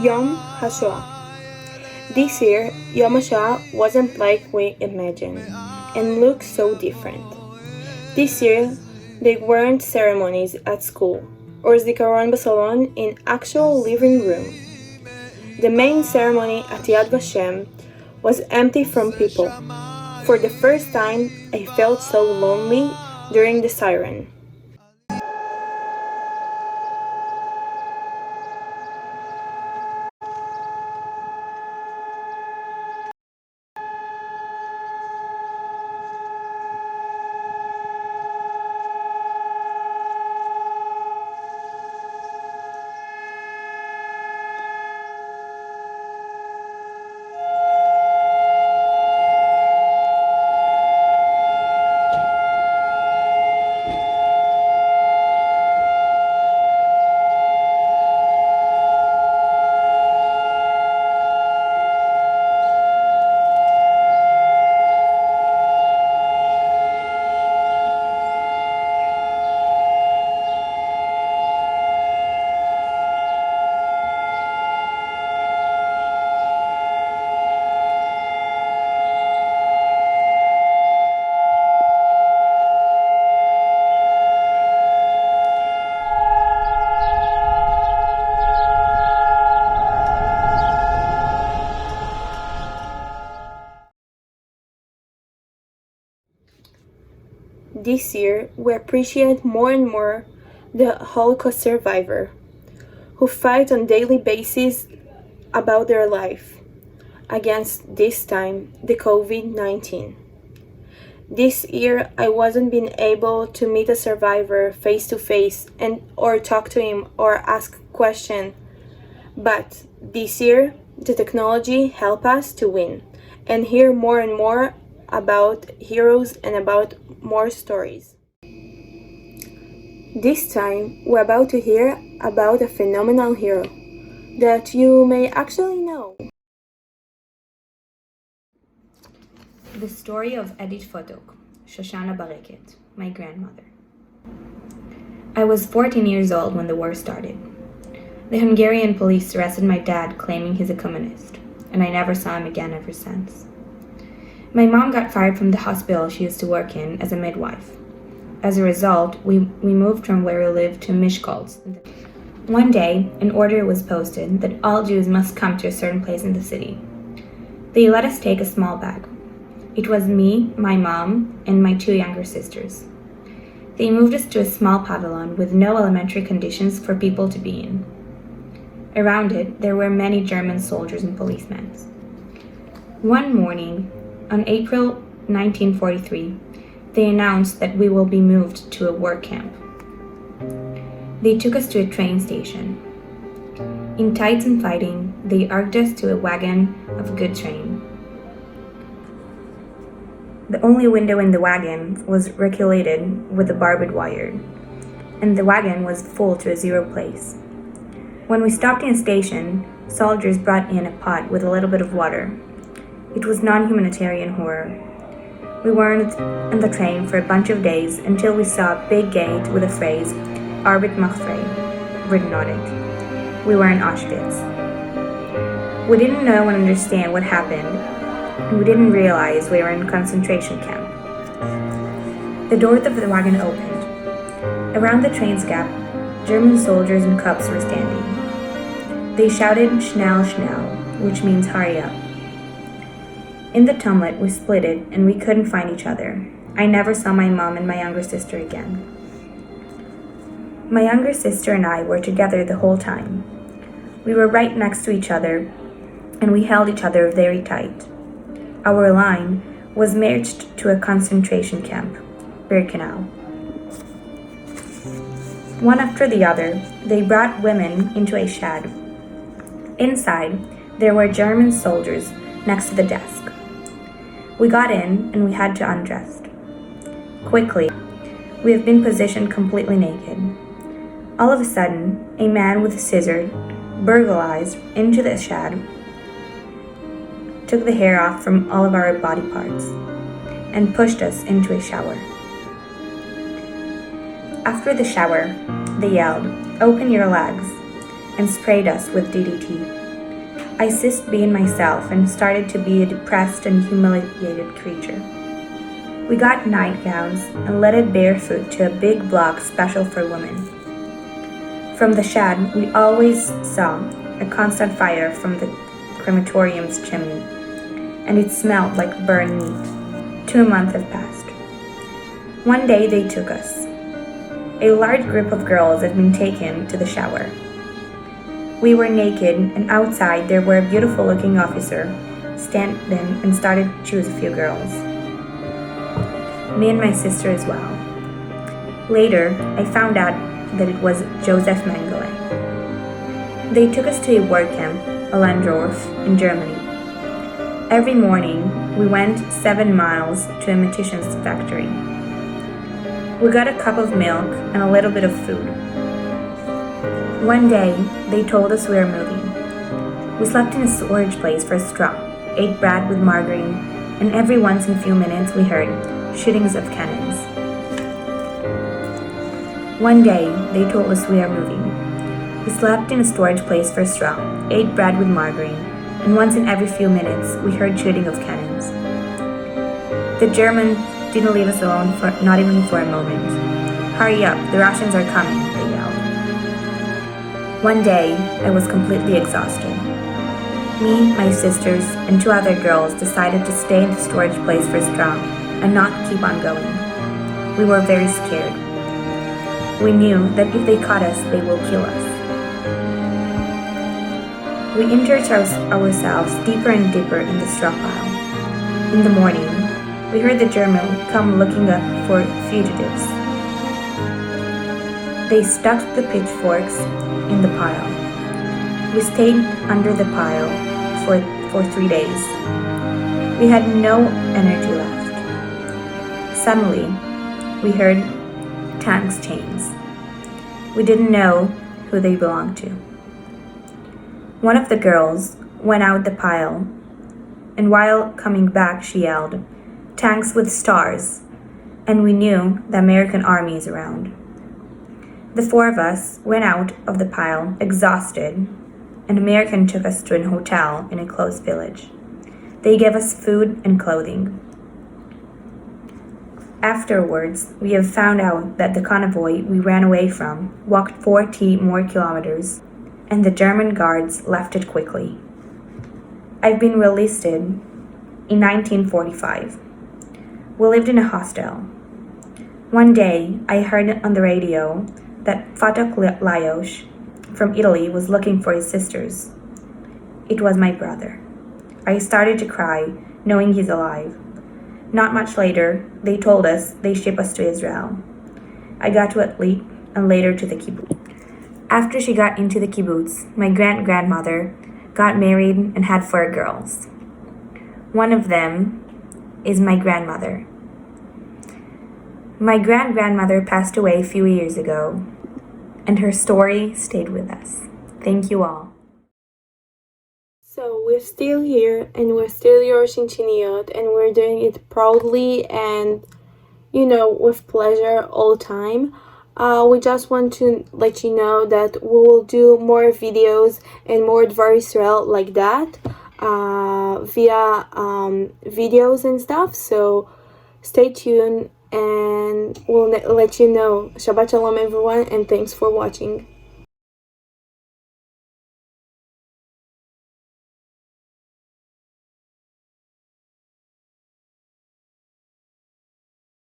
Yom Hashoah. This year, Yom Hashoah wasn't like we imagined and looked so different. This year, there weren't ceremonies at school or zikaron b'salon in actual living room. The main ceremony at Yad Vashem was empty from people. For the first time, I felt so lonely during the siren. This year, we appreciate more and more the Holocaust survivor who fight on daily basis about their life against this time the COVID-19. This year, I wasn't being able to meet a survivor face to face and or talk to him or ask questions. But this year, the technology helped us to win and hear more and more about heroes and about more stories. This time, we're about to hear about a phenomenal hero that you may actually know. The story of Edith Fotok, Shoshana Bareket, my grandmother. I was 14 years old when the war started. The Hungarian police arrested my dad claiming he's a communist, and I never saw him again ever since. My mom got fired from the hospital she used to work in as a midwife. As a result, we moved from where we lived to Miskolc. One day, an order was posted that all Jews must come to a certain place in the city. They let us take a small bag. It was me, my mom, and my two younger sisters. They moved us to a small pavilion with no elementary conditions for people to be in. Around it, there were many German soldiers and policemen. One morning, on April 1943, they announced that we will be moved to a work camp. They took us to a train station. In tights and fighting, they arced us to a wagon of a good train. The only window in the wagon was regulated with a barbed wire, and the wagon was full to a zero place. When we stopped in a station, soldiers brought in a pot with a little bit of water. It was non-humanitarian horror. We weren't on the train for a bunch of days until we saw a big gate with the phrase Arbeit macht frei written on it. We were in Auschwitz. We didn't know and understand what happened, and we didn't realize we were in a concentration camp. The doors of the wagon opened. Around the train's gap, German soldiers in cups were standing. They shouted Schnell, Schnell, which means hurry up. In the tumult, we split it and we couldn't find each other. I never saw my mom and my younger sister again. My younger sister and I were together the whole time. We were right next to each other and we held each other very tight. Our line was marched to a concentration camp, Birkenau. One after the other, they brought women into a shed. Inside, there were German soldiers next to the desk. We got in and we had to undress. Quickly, we have been positioned completely naked. All of a sudden, a man with a scissor burglarized into the shed, took the hair off from all of our body parts, and pushed us into a shower. After the shower, they yelled, "Open your legs," and sprayed us with DDT. I ceased being myself and started to be a depressed and humiliated creature. We got nightgowns and led it barefoot to a big block special for women. From the shed, we always saw a constant fire from the crematorium's chimney, and it smelled like burned meat. 2 months have passed. One day they took us. A large group of girls had been taken to the shower. We were naked, and outside there were a beautiful-looking officer standing and started to choose a few girls. Me and my sister as well. Later, I found out that it was Joseph Mengele. They took us to a work camp, Allendorf, in Germany. Every morning, we went 7 miles to a magician's factory. We got a cup of milk and a little bit of food. One day, they told us we were moving. We slept in a storage place for a straw, ate bread with margarine, and every once in a few minutes we heard shootings of cannons. One day, they told us we are moving. We slept in a storage place for a straw, ate bread with margarine, and once in every few minutes, we heard shooting of cannons. The Germans didn't leave us alone, not even for a moment. "Hurry up, the Russians are coming," they yelled. One day, I was completely exhausted. Me, my sisters, and 2 other girls decided to stay in the storage place for a straw and not keep on going. We were very scared. We knew that if they caught us, they will kill us. We entered ourselves deeper and deeper in the straw pile. In the morning, we heard the German come looking up for fugitives. They stuck the pitchforks in the pile. We stayed under the pile for 3 days. We had no energy left. Suddenly, we heard tanks' chains. We didn't know who they belonged to. One of the girls went out the pile, and while coming back, she yelled, "Tanks with stars," and we knew the American army is around. The 4 of us went out of the pile, exhausted. An American took us to a hotel in a close village. They gave us food and clothing. Afterwards, we have found out that the convoy we ran away from walked 40 more kilometers, and the German guards left it quickly. I've been relisted in 1945. We lived in a hostel. One day, I heard on the radio that Fatok Lajos from Italy was looking for his sisters. It was my brother. I started to cry, knowing he's alive. Not much later, they told us they ship us to Israel. I got to Atlit and later to the kibbutz. After she got into the kibbutz, my grandmother got married and had 4 girls. One of them is my grandmother. My grandmother passed away a few years ago, and her story stayed with us. Thank you all. So we're still here, and we're still your Shinshiniyot, and we're doing it proudly and, with pleasure all the time. We just want to let you know that we will do more videos and more Dvar Yisrael like that via videos and stuff. So stay tuned, and we'll let you know. Shabbat Shalom, everyone, and thanks for watching.